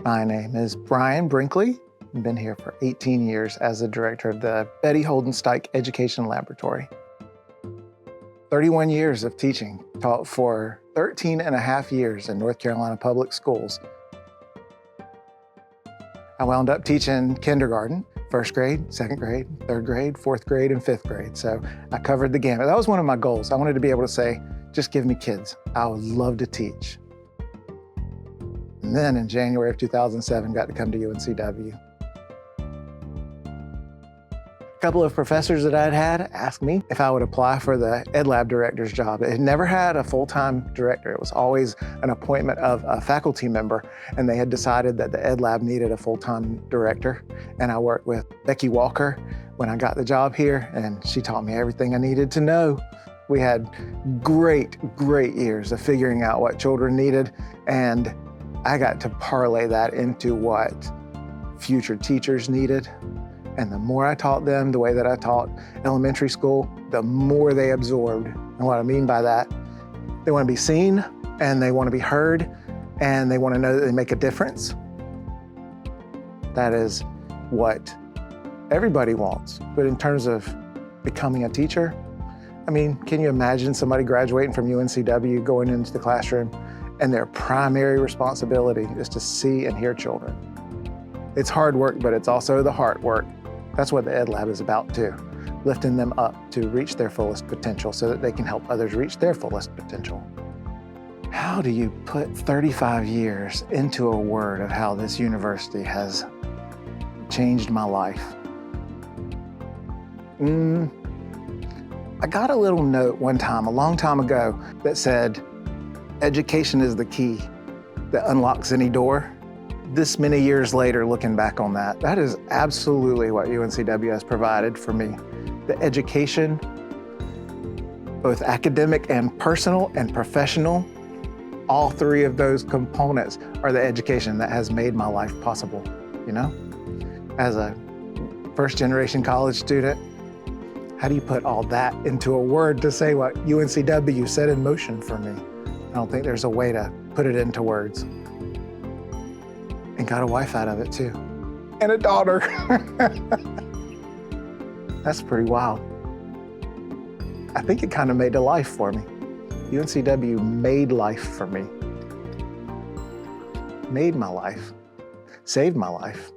My name is Brian Brinkley. I've been here for 18 years as the director of the Betty Holdenstike Education Laboratory. 31 years of teaching, taught for 13 and a half years in North Carolina public schools. I wound up teaching kindergarten, first grade, second grade, third grade, fourth grade, and fifth grade. So I covered the gamut. That was one of my goals. I wanted to be able to say, just give me kids. I would love to teach. And then in January of 2007, got to come to UNCW. A couple of professors that I'd had asked me if I would apply for the Ed Lab director's job. It had never had a full-time director. It was always an appointment of a faculty member, and they had decided that the Ed Lab needed a full-time director. And I worked with Becky Walker when I got the job here, and she taught me everything I needed to know. We had great years of figuring out what children needed, and I got to parlay that into what future teachers needed. And the more I taught them the way that I taught elementary school, the more they absorbed. And what I mean by that, they want to be seen, and they want to be heard, and they want to know that they make a difference. That is what everybody wants. But in terms of becoming a teacher, I mean, can you imagine somebody graduating from UNCW, going into the classroom, and their primary responsibility is to see and hear children? It's hard work, but it's also the heart work. That's what the Ed Lab is about too, lifting them up to reach their fullest potential so that they can help others reach their fullest potential. How do you put 35 years into a word of how this university has changed my life? I got a little note one time, a long time ago, that said, education is the key that unlocks any door. This many years later, looking back on that, that is absolutely what UNCW has provided for me. The education, both academic and personal and professional, all three of those components are the education that has made my life possible, you know? As a first-generation college student, how do you put all that into a word to say what UNCW set in motion for me? I don't think there's a way to put it into words. And got a wife out of it too. And a daughter. That's pretty wild. I think it kind of made a life for me. UNCW made life for me. Made my life. Saved my life.